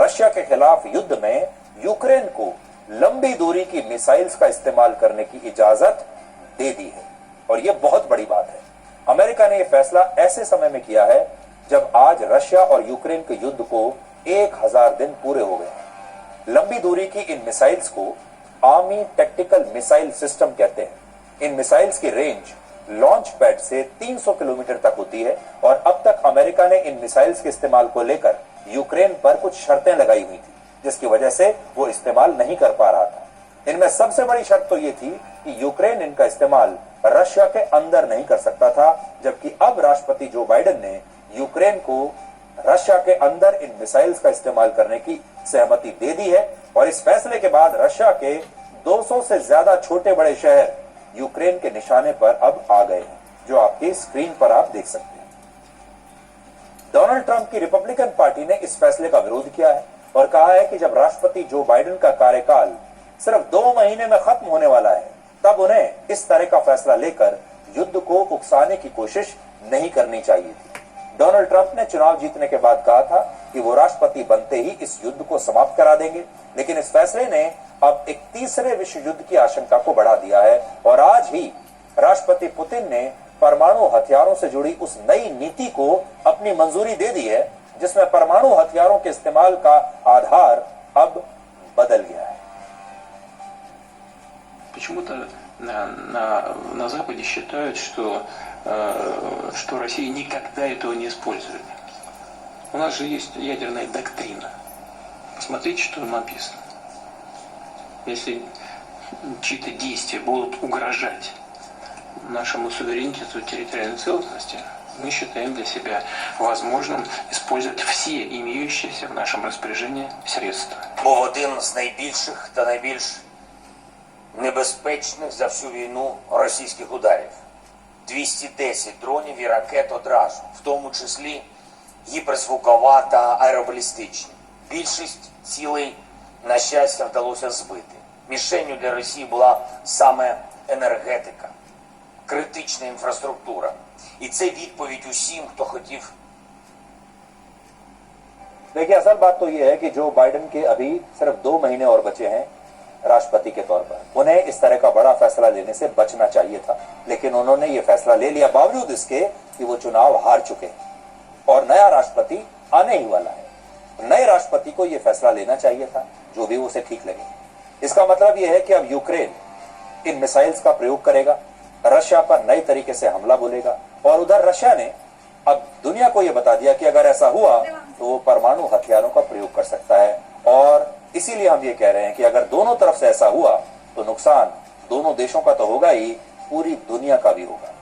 Russia के खिलाफ युद्ध में यूक्रेन को लंबी दूरी की मिसाइल्स का इस्तेमाल करने की इजाजत दे दी है। और यह बहुत बड़ी बात है। अमेरिका ने यह फैसला ऐसे समय में किया है जब आज रशिया और यूक्रेन के युद्ध को 1000 दिन पूरे हो गए। लंबी दूरी की इन मिसाइल्स को आर्मी टैक्टिकल मिसाइल सिस्टम कहते हैं। इन मिसाइल्स की रेंज लॉन्च पैड से 300 किलोमीटर तक होती है और अब तक अमेरिका ने इन मिसाइल्स के इस्तेमाल को लेकर यूक्रेन पर कुछ शर्तें लगाई हुई थी, जिसकी वजह से वो इस्तेमाल नहीं कर पा रहा था। इनमें सबसे बड़ी शर्त तो ये थी कि यूक्रेन इनका इस्तेमाल रशिया के अंदर नहीं कर सकता था, जबकि अब राष्ट्रपति जो बाइडेन ने यूक्रेन को रशिया के अंदर इन मिसाइल्स का इस्तेमाल करने की सहमति दे दी है। और इस फैसले के बाद रशिया के 200 से ज्यादा छोटे बड़े शहर यूक्रेन के निशाने पर अब आ गए हैं, जो आपकी स्क्रीन पर आप देख सकते हैं। डोनाल्ड ट्रंप की रिपब्लिकन पार्टी ने इस फैसले का विरोध किया है और कहा है कि जब राष्ट्रपति जो बाइडेन का कार्यकाल सिर्फ 2 महीने में खत्म होने वाला है, तब उन्हें इस तरह का फैसला लेकर युद्ध को उकसाने की कोशिश नहीं करनी चाहिए थी। डोनाल्ड ट्रंप ने चुनाव जीतने के बाद कहा था कि वो राष्ट्रपति बनते ही इस युद्ध को समाप्त करा देंगे, लेकिन इस फैसले ने अब एक तीसरे विश्व युद्ध की आशंका को बढ़ा दिया है। और आज ही राष्ट्रपति पुतिन ने परमाणु हथियारों से जुड़ी उस नई नीति को अपनी मंजूरी दे दी है, जिसमें परमाणु हथियारों के इस्तेमाल का आधार अब बदल गया है। Почему-то на Западе считают, что Россия никогда этого не использует. У нас же есть ядерная доктрина. Посмотрите, что там написано. Если чьи-то действия будут угрожать нашему суверенитету и территориальной целостности, мы считаем для себя возможным использовать все имеющиеся в нашем распоряжении средства. Був один з найбільших та найбільш небезпечних за всю війну російських ударів. 210 дронів і ракет одразу, в тому числі гіперзвукова та аеробалістичні. Більшість цілей, на щастя, вдалося збити. Мішенню для Росії була саме енергетика, критична інфраструктура. І це відповідь усім, хто хотів. देखिए, असल बात तो यह है कि जो बाइडेन के अभी सिर्फ 2 महीने और बचे हैं राष्ट्रपति के तौर पर, उन्हें इस तरह का बड़ा फैसला लेने से बचना चाहिए था, लेकिन उन्होंने ये फैसला ले लिया बावजूद इसके कि वो चुनाव हार चुके हैं और नया राष्ट्रपति आने ही वाला है। नए राष्ट्रपति को यह फैसला लेना चाहिए था, जो भी उसे ठीक लगे। इसका मतलब यह है कि अब यूक्रेन इन मिसाइल्स का प्रयोग करेगा, रशिया पर नए तरीके से हमला बोलेगा और उधर रशिया ने अब दुनिया को यह बता दिया कि अगर ऐसा हुआ तो वो परमाणु हथियारों का प्रयोग कर सकता है। और इसीलिए हम ये कह रहे हैं कि अगर दोनों तरफ से ऐसा हुआ तो नुकसान दोनों देशों का तो होगा ही, पूरी दुनिया का भी होगा।